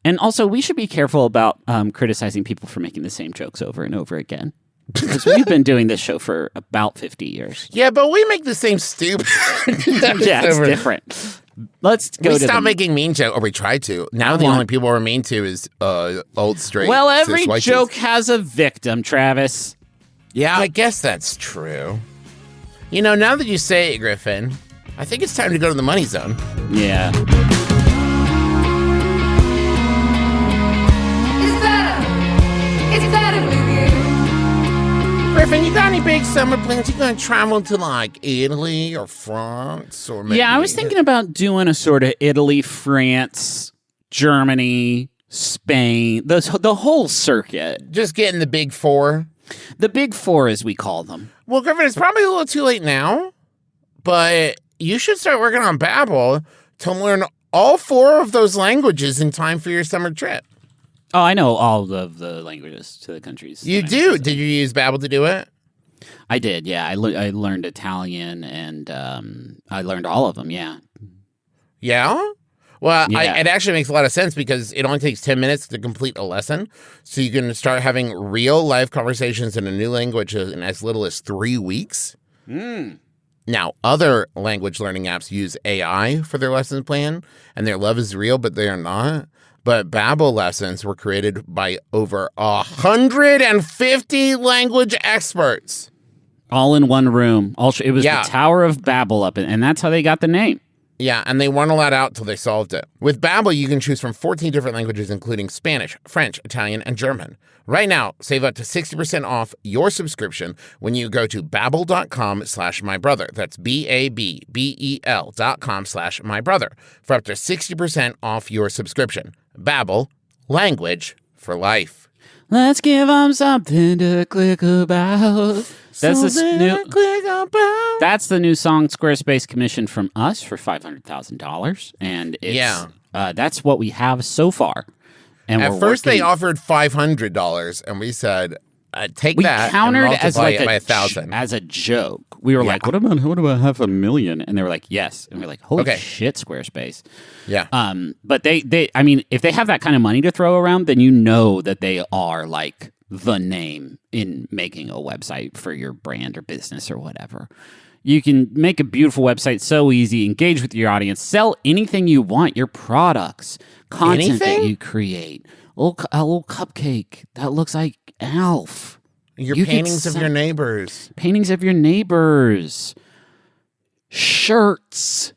And also, we should be careful about criticizing people for making the same jokes over and over again. Because we've been doing this show for about 50 years. Yeah, but we make the same stupid. Yeah, it's different. Let's go we to stop making mean jokes, or we try to. Now the only people we're mean to is old straight. Well, every cis white joke dudes. has a victim, Travis. Yeah. I guess that's true. Now that you say it, Griffin, I think it's time to go to the money zone. Yeah. It's better Griffin, you got any big summer plans? You gonna travel to like Italy or France or maybe? Yeah, I was thinking about doing a sort of Italy, France, Germany, Spain, the whole circuit. Just getting the big four. The big four, as we call them. Well, Griffin, it's probably a little too late now, but you should start working on Babbel to learn all four of those languages in time for your summer trip. Oh, I know all of the languages to the countries. You do? Did you use Babbel to do it? I did, yeah. I learned Italian, and I learned all of them, yeah. Yeah? Well, Yeah. it actually makes a lot of sense because it only takes 10 minutes to complete a lesson. So you can start having real life conversations in a new language in as little as 3 weeks. Now, other language learning apps use AI for their lesson plan, and their love is real, but they are not. But Babbel lessons were created by over 150 language experts. All in one room. It was Yeah. the Tower of Babel up, and that's how they got the name. Yeah, and they weren't allowed out till they solved it. With Babbel, you can choose from 14 different languages, including Spanish, French, Italian, and German. Right now, save up to 60% off your subscription when you go to babbel.com/mybrother. That's BABBEL.com/mybrother for up to 60% off your subscription. Babbel, language for life. Let's give them something to click about. That's the new song Squarespace commissioned from us for $500,000, and it's, that's what we have so far. And at first, they offered $500, and we said, "Take we that." countered and as multiply like it by 1,000 as a joke. We were like, "What about $500,000?" And they were like, "Yes." And we're like, "Holy shit, Squarespace!" Yeah. But I mean, if they have that kind of money to throw around, then you know that they are like the name in making a website for your brand or business or whatever. You can make a beautiful website so easy, engage with your audience, sell anything you want, your products, content that you create. A little cupcake that looks like Alf. Your paintings of your neighbors. Paintings of your neighbors. Shirts.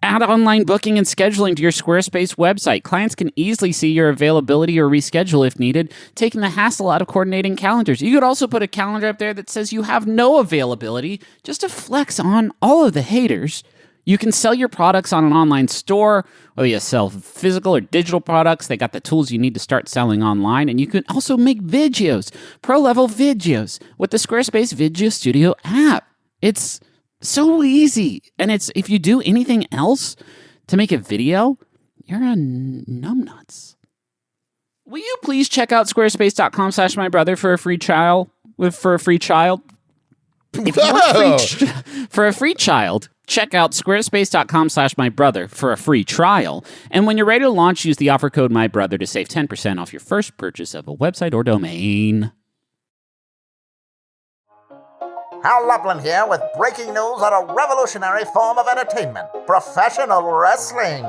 Add online booking and scheduling to your Squarespace website. Clients can easily see your availability or reschedule if needed, taking the hassle out of coordinating calendars. You could also put a calendar up there that says you have no availability, just to flex on all of the haters. You can sell your products on an online store, whether you sell physical or digital products. They got the tools you need to start selling online. And you can also make videos, pro-level videos, with the Squarespace Video Studio app. It's so easy. And if you do anything else to make a video, you're a numbnuts. Will you please check out squarespace.com/mybrother for a free trial? For a free child? For a free child, check out squarespace.com/mybrother for a free trial. And when you're ready to launch, use the offer code MYBROTHER to save 10% off your first purchase of a website or domain. Hal Lublin here with breaking news on a revolutionary form of entertainment, professional wrestling.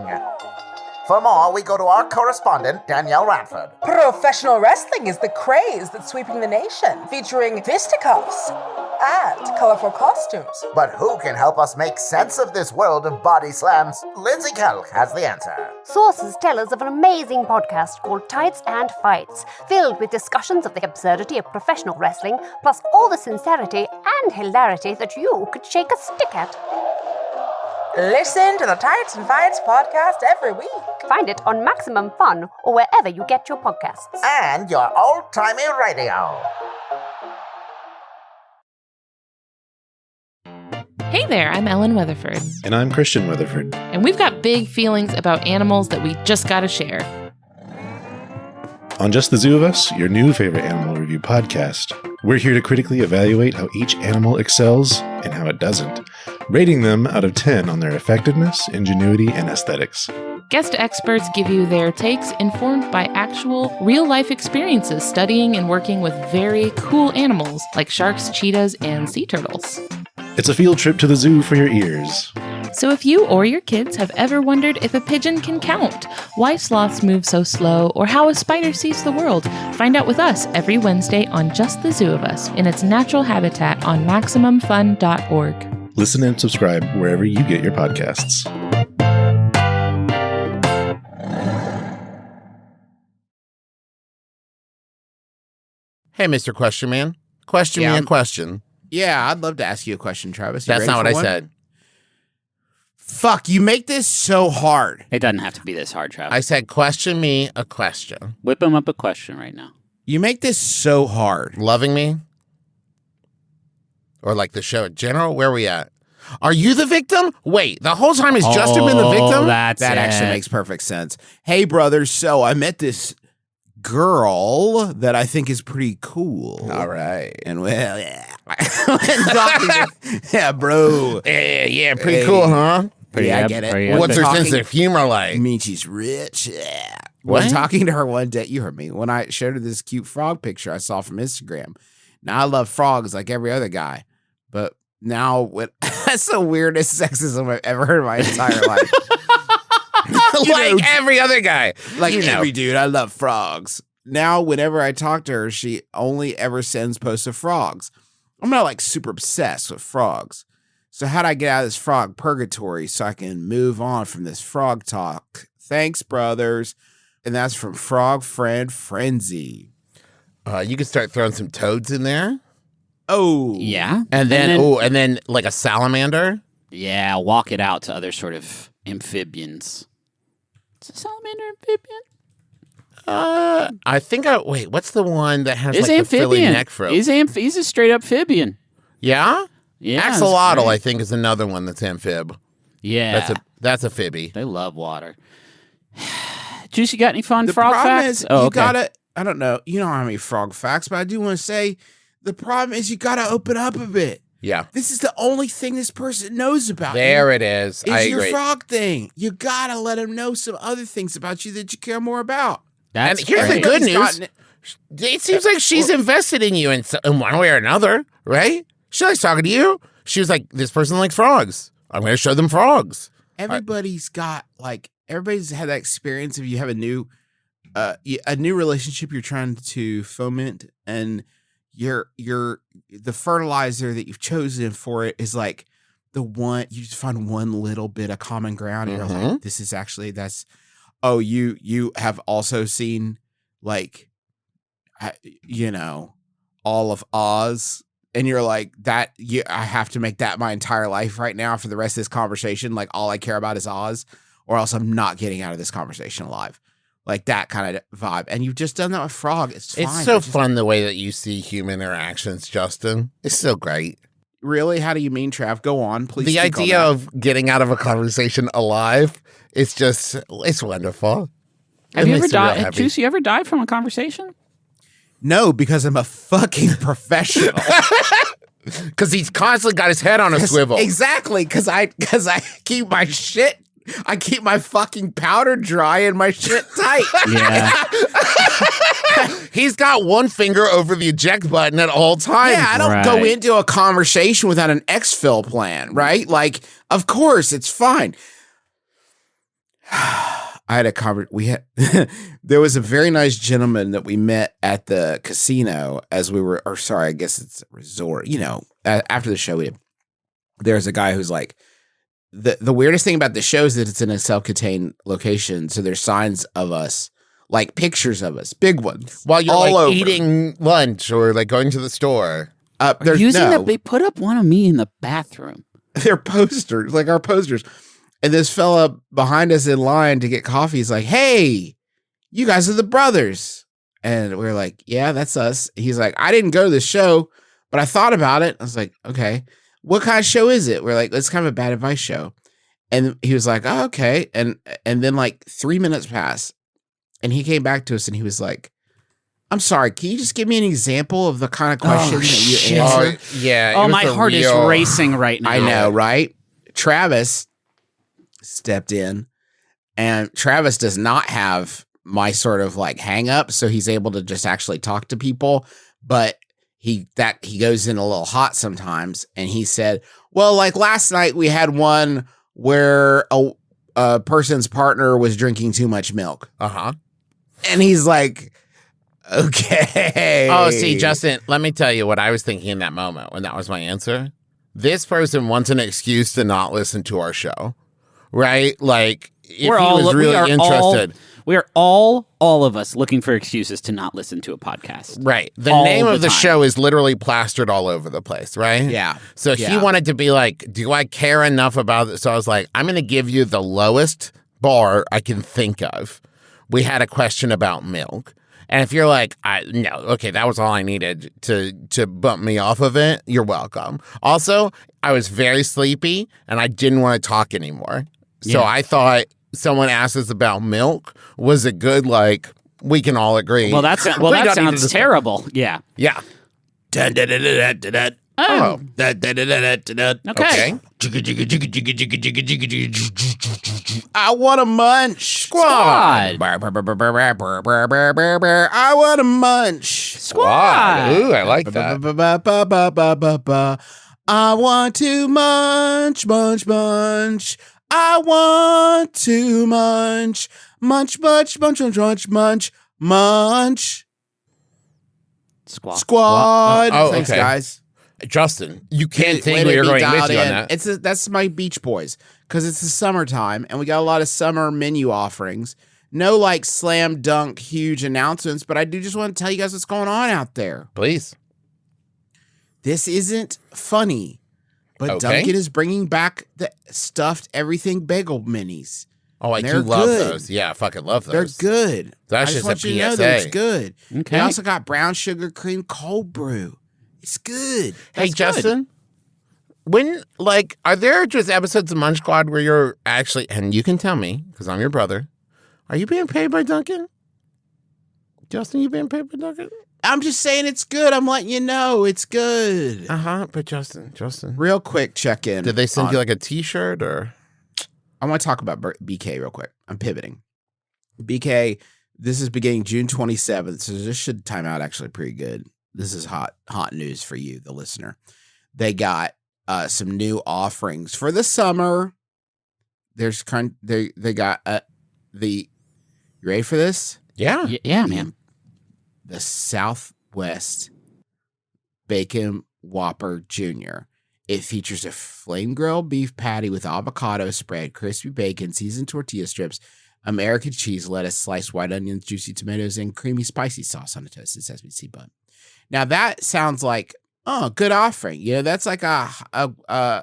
For more, we go to our correspondent, Danielle Radford. Professional wrestling is the craze that's sweeping the nation, featuring fisticuffs and colorful costumes. But who can help us make sense of this world of body slams? Lindsay Kelk has the answer. Sources tell us of an amazing podcast called Tights and Fights, filled with discussions of the absurdity of professional wrestling, plus all the sincerity and hilarity that you could shake a stick at. Listen to the Tights and Fights podcast every week. Find it on Maximum Fun or wherever you get your podcasts. And your old-timey radio. Hey there, I'm Ellen Weatherford. And I'm Christian Weatherford. And we've got big feelings about animals that we just gotta share. On Just the Zoo of Us, your new favorite animal review podcast, we're here to critically evaluate how each animal excels and how it doesn't, rating them out of 10 on their effectiveness, ingenuity, and aesthetics. Guest experts give you their takes informed by actual, real-life experiences studying and working with very cool animals like sharks, cheetahs, and sea turtles. It's a field trip to the zoo for your ears. So if you or your kids have ever wondered if a pigeon can count, why sloths move so slow, or how a spider sees the world, find out with us every Wednesday on Just the Zoo of Us in its natural habitat on MaximumFun.org. Listen and subscribe wherever you get your podcasts. Hey, Mr. Question Man. Question me a question. Yeah, I'd love to ask you a question, Travis. That's not what I said. Fuck, you make this so hard. It doesn't have to be this hard, Travis. I said question me a question. Whip him up a question right now. You make this so hard. Loving me? Or like the show in general? Where are we at? Are you the victim? Wait, the whole time has Justin been the victim? That actually makes perfect sense. Hey, brothers, so I met this girl that I think is pretty cool. All right. And well, yeah. Yeah, bro. Yeah, pretty cool, huh? I get it. What's her sense of humor like? I mean, she's rich. Yeah. What? When talking to her one day, you heard me, when I showed her this cute frog picture I saw from Instagram. Now, I love frogs like every other guy. But now, that's the weirdest sexism I've ever heard in my entire life. Every other guy. Like every dude, I love frogs. Now, whenever I talk to her, she only ever sends posts of frogs. I'm not like super obsessed with frogs. So how'd I get out of this frog purgatory so I can move on from this frog talk? Thanks, brothers. And that's from Frog Friend Frenzy. You can start throwing some toads in there. Oh. Yeah. And then like a salamander. Yeah, walk it out to other sort of amphibians. Is a salamander amphibian? I think wait, what's the one that has It's like amphibian. the Philly neck fro? He's a straight up amphibian. Yeah? Yeah. Axolotl, I think, is another one that's amphib. Yeah. That's a fibby. They love water. Juice, you got any fun The frog problem facts? is you gotta, I don't know, you don't have any frog facts, but I do want to say the problem is you gotta open up a bit. Yeah. This is the only thing this person knows about There you. it is. Is I your agree. frog thing. You gotta let him know some other things about you that you care more about. And here's the good news. It seems like she's invested in you in one way or another, right? She likes talking to you. She was like, this person likes frogs. I'm going to show them frogs. Everybody's got everybody's had that experience of you have a new relationship you're trying to foment, and the fertilizer that you've chosen for it is like the one you just find one little bit of common ground, and you're like, this is actually oh, you have also seen all of Oz. And you're like, I have to make that my entire life right now for the rest of this conversation. Like, all I care about is Oz, or else I'm not getting out of this conversation alive. Like that kind of vibe. And you've just done that with Frog. It's fine. It's so fun the way that you see human interactions, Justin. It's so great. Really? How do you mean, Trav? Go on, please. The idea of getting out of a conversation alive, it's wonderful. Have you ever died? Juice, you ever died from a conversation? No, because I'm a fucking professional. Because he's constantly got his head on a swivel. Exactly, because I keep my shit. I keep my fucking powder dry and my shit tight. Yeah. He's got one finger over the eject button at all times. Yeah, I don't go into a conversation without an exfil plan, right? Like, of course, it's fine. I had there was a very nice gentleman that we met at the casino I guess it's a resort, after the show, there's a guy who's like, the weirdest thing about the show is that it's in a self-contained location. So there's signs of us, like pictures of us, big ones. While you're all over. eating lunch or like going to the store. They put up one of me in the bathroom. They're posters, like our posters. And this fella behind us in line to get coffee is like, hey, you guys are the brothers. And we're like, yeah, that's us. He's like, I didn't go to the show, but I thought about it. I was like, okay, what kind of show is it? We're like, it's kind of a bad advice show. And he was like, oh, okay. And then like 3 minutes passed and he came back to us and he was like, I'm sorry, can you just give me an example of the kind of question that you answer? Yeah. Oh, my heart is racing right now. I know, right? Travis stepped in, and Travis does not have my sort of like hang up, so he's able to just actually talk to people, but he goes in a little hot sometimes. And he said, well, like last night we had one where a person's partner was drinking too much milk. And he's like, okay. Oh, see, Justin, let me tell you what I was thinking in that moment when that was my answer. This person wants an excuse to not listen to our show. Right? Like, if he was really interested. We are all of us looking for excuses to not listen to a podcast. Right. The All name the of the time. show is literally plastered all over the place, right? Yeah. So he Yeah. wanted to be like, do I care enough about it? So I was like, I'm going to give you the lowest bar I can think of. We had a question about milk. And if you're like, no, okay, that was all I needed to bump me off of it, you're welcome. Also, I was very sleepy and I didn't want to talk anymore. So I thought someone asked us about milk was a good, like, we can all agree. Well, that sounds terrible. Yeah. Yeah. Oh. Okay. I want a munch. Squad. I want a munch. Squad. Ooh, I like that. I want to munch, munch, munch. I want to munch, munch, munch, munch, munch, munch, munch, munch. Squad. Oh, Thanks, okay. guys. Justin, you can't think Way we to are be going dialed with you on in. that. That's my Beach Boys because it's the summertime and we got a lot of summer menu offerings. No like slam dunk huge announcements, but I do just want to tell you guys what's going on out there. Please. This isn't funny, but Okay. Dunkin' is bringing back the stuffed everything bagel minis. Oh, I And do they're love good. those. Yeah, I fucking love They're those. good. That's I just want a you to know that it's PSA. good. Okay. They also got brown sugar cream cold brew. It's good. Hey, Justin, are there just episodes of Munch Squad where you're actually, and you can tell me, because I'm your brother, are you being paid by Duncan? Justin, you being paid by Duncan? I'm just saying it's good. I'm letting you know it's good. But Justin. Real quick check in. Did they send you like a t-shirt or? I want to talk about BK real quick. I'm pivoting. BK, this is beginning June 27th, so this should time out actually pretty good. This is hot news for you, the listener. They got some new offerings for the summer. They got you ready for this? Yeah, man. The Southwest Bacon Whopper Jr. It features a flame grilled beef patty with avocado spread, crispy bacon, seasoned tortilla strips, American cheese, lettuce, sliced white onions, juicy tomatoes, and creamy spicy sauce on a toasted sesame seed bun. Now that sounds like good offering. You know, that's like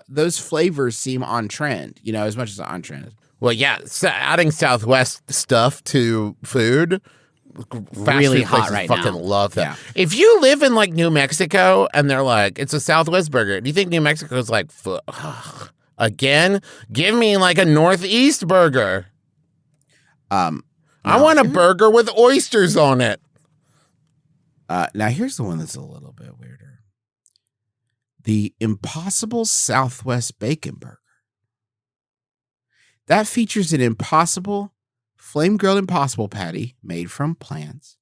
those flavors seem on trend. You know, as much as on trend. Well, yeah, adding Southwest stuff to food. Really hot right now. Fucking love that. Yeah. If you live in like New Mexico and they're like, it's a Southwest burger, do you think New Mexico's like, again? Give me like a Northeast burger. I want a burger with oysters on it. Now here's the one that's a little bit weirder. The Impossible Southwest Bacon Burger. That features an flame-grilled Impossible patty made from plants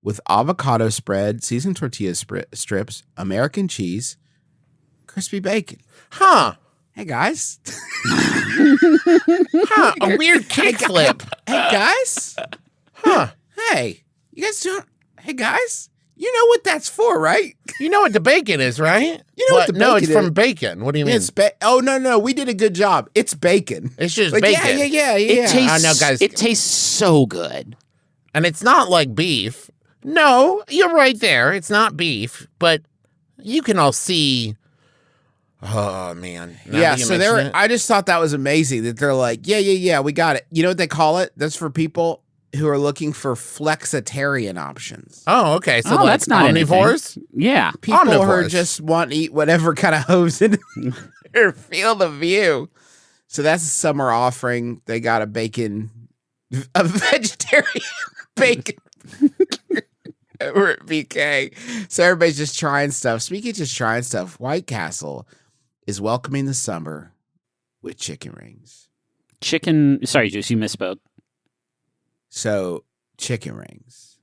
with avocado spread, seasoned tortilla strips, American cheese, crispy bacon. Huh. Hey, guys. A weird kickflip. Hey, guys. Huh. Hey, you guys doing? Hey, guys. You know what that's for, right? You know what the bacon is, right? You know what the No, bacon it's from is. bacon. What do you mean? It's no. We did a good job. It's bacon. It's just Like, bacon. Yeah. It tastes, I know, guys. It tastes so good. And it's not like beef. No, you're right there. It's not beef, but you can all see. Oh man. Now Yeah, that you so mention it. I just thought that was amazing that they're like, yeah, we got it. You know what they call it? That's for people who are looking for flexitarian options. Oh, okay. So like that's not omnivores. Yeah. People who Omnivores. just want to eat whatever kind of hose in their field of view. So that's a summer offering. They got a vegetarian bacon over at BK. So everybody's just trying stuff. Speaking of just trying stuff, White Castle is welcoming the summer with chicken rings. Sorry, Juice, you misspoke. So, chicken rings.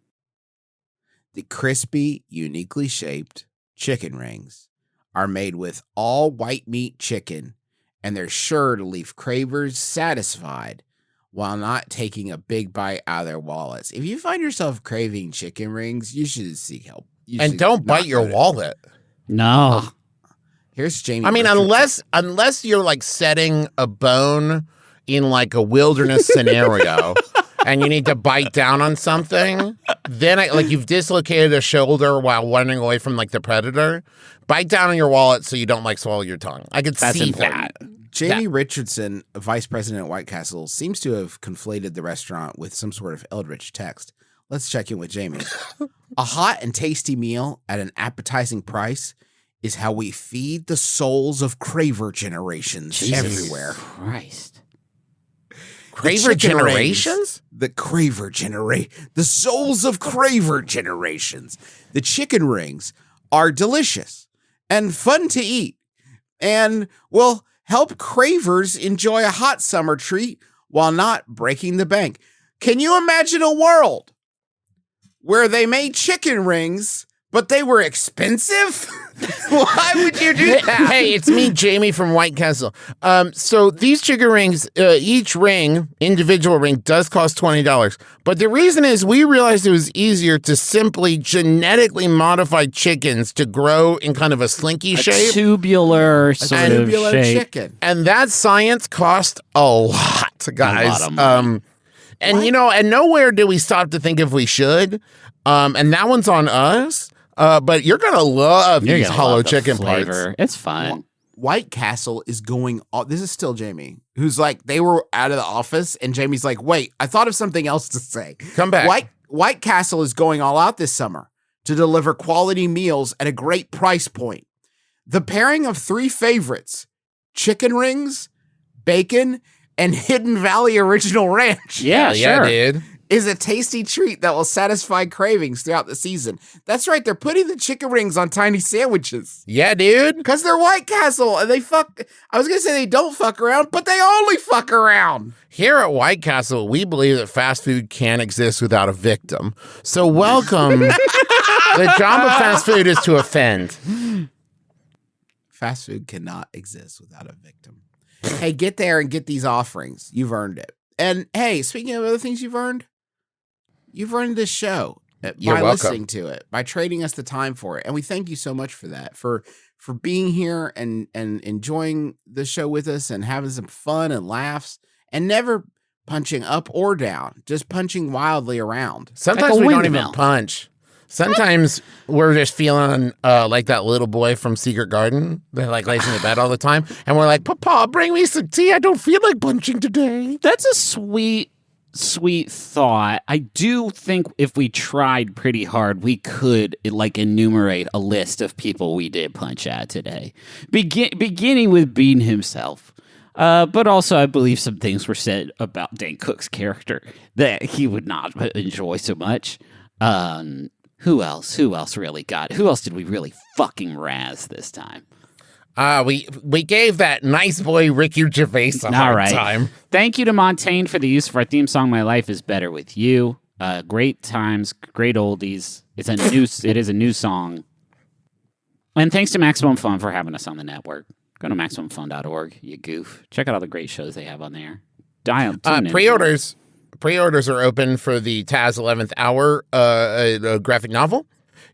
The crispy, uniquely shaped chicken rings are made with all white meat chicken, and they're sure to leave cravers satisfied while not taking a big bite out of their wallets. If you find yourself craving chicken rings, you should seek help. And don't bite your wallet. No. Here's Jamie. I mean, Richardson. unless you're like setting a bone in like a wilderness scenario and you need to bite down on something, then you've dislocated a shoulder while running away from like the predator, bite down on your wallet so you don't like swallow your tongue. I could see that. Jamie Richardson, vice president at White Castle, seems to have conflated the restaurant with some sort of eldritch text. Let's check in with Jamie. A hot and tasty meal at an appetizing price is how we feed the souls of craver generations everywhere. Christ. Craver generations? The souls of craver generations. The chicken rings are delicious and fun to eat and will help cravers enjoy a hot summer treat while not breaking the bank. Can you imagine a world where they made chicken rings, but they were expensive? Why would you do that? Hey, it's me, Jamie from White Castle. So these chicken rings, each individual ring, does cost $20. But the reason is we realized it was easier to simply genetically modify chickens to grow in kind of a slinky shape. Tubular sort of shape. Chicken. And that science cost a lot, guys. A lot of money. And nowhere do we stop to think if we should. And that one's on us. But you're going to love these hollow chicken flavor. parts. It's fun. White Castle is going – this is still Jamie, who's like, they were out of the office, and Jamie's like, wait, I thought of something else to say. Come back. White Castle is going all out this summer to deliver quality meals at a great price point. The pairing of 3 favorites, chicken rings, bacon, and Hidden Valley Original Ranch. Yeah, sure. dude. Is a tasty treat that will satisfy cravings throughout the season. That's right, they're putting the chicken rings on tiny sandwiches. Yeah, dude. Because they're White Castle, and I was going to say they don't fuck around, but they only fuck around. Here at White Castle, we believe that fast food can't exist without a victim. So welcome. The job of fast food is to offend. Fast food cannot exist without a victim. Hey, get there and get these offerings. You've earned it. And hey, speaking of other things you've earned this show by listening to it, by trading us the time for it. And we thank you so much for that, for being here and enjoying the show with us and having some fun and laughs and never punching up or down, just punching wildly around. Sometimes we don't even punch. Sometimes we're just feeling like that little boy from Secret Garden that lays in the bed all the time. And we're like, Papa, bring me some tea. I don't feel like punching today. That's a sweet thought. I do think if we tried pretty hard, we could enumerate a list of people we did punch at today, beginning with Bean himself. But also, I believe some things were said about Dane Cook's character that he would not enjoy so much. Who else really got? Who else did we really fucking razz this time? We gave that nice boy Ricky Gervais a hard time. Thank you to Montaigne for the use of our theme song, "My Life Is Better With You." Great times, great oldies. It is a new song. And thanks to Maximum Fun for having us on the network. Go to MaximumFun.org, you goof. Check out all the great shows they have on there. Pre-orders are open for the Taz 11th Hour graphic novel.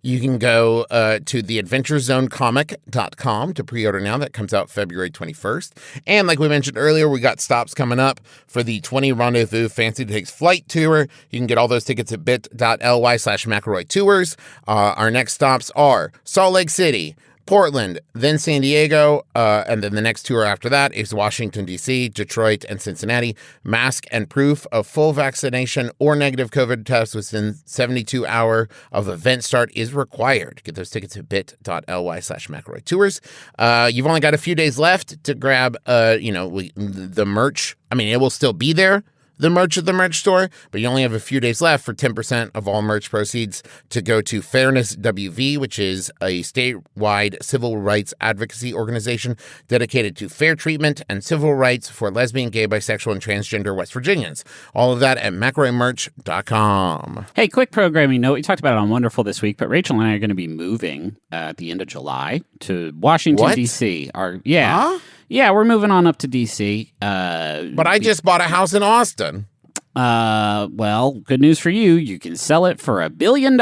You can go to theadventurezonecomic.com to pre-order now. That comes out February 21st. And like we mentioned earlier, we got stops coming up for the 20 Rendezvous Fancy Takes Flight Tour. You can get all those tickets at bit.ly/McElroy Tours. Our next stops are Salt Lake City, Portland, then San Diego, and then the next tour after that is Washington, D.C., Detroit, and Cincinnati. Mask and proof of full vaccination or negative COVID test within 72 hours of event start is required. Get those tickets at bit.ly/McElroy Tours. You've only got a few days left to grab, the merch. I mean, it will still be there, the merch at the merch store, but you only have a few days left for 10% of all merch proceeds to go to Fairness WV, which is a statewide civil rights advocacy organization dedicated to fair treatment and civil rights for lesbian, gay, bisexual, and transgender West Virginians. All of that at McElroyMerch.com. Hey, quick programming note. We talked about it on Wonderful this week, but Rachel and I are going to be moving at the end of July to Washington, D.C. Yeah, we're moving on up to D.C. But I just bought a house in Austin. Well, good news for you. You can sell it for $1 billion.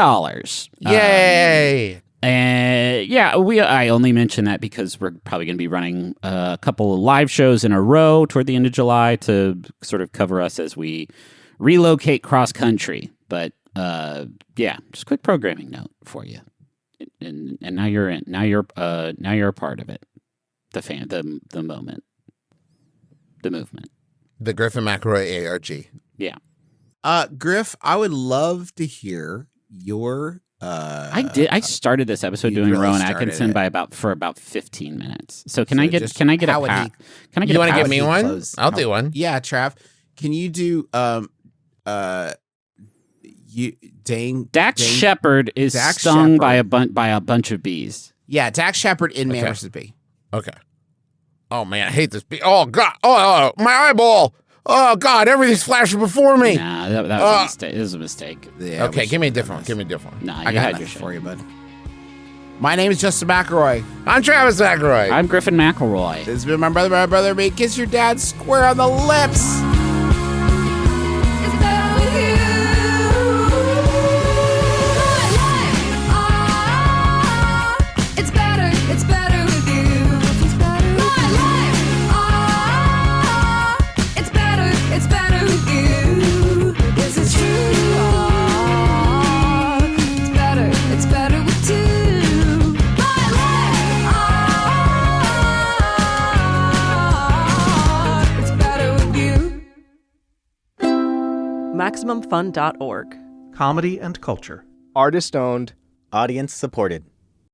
Yay! I only mention that because we're probably going to be running a couple of live shows in a row toward the end of July to sort of cover us as we relocate cross country. But yeah, just quick programming note for you. And now you're in. Now you're a part of it. The moment. The movement. The Griffin McElroy ARG. Yeah. Griff, I would love to hear your. I started this episode doing Rowan Atkinson for about 15 minutes. So can I get a You want to give me one? I'll do one. Yeah, Trav. Can you do Dax Shepard is stung by a bunch of bees. Yeah, Dax Shepard in Man vs. Bee. Okay. Oh man, I hate this bee. Oh god. Oh, my eyeball. Oh god, everything's flashing before me. Nah, that was a mistake. It was a mistake. Yeah, okay, give me a different one. Nah, I got your for you, bud. My name is Justin McElroy. I'm Travis McElroy. I'm Griffin McElroy. This has been my brother, me. Kiss your dad square on the lips. MaximumFun.org. Comedy and culture. Artist owned. Audience supported.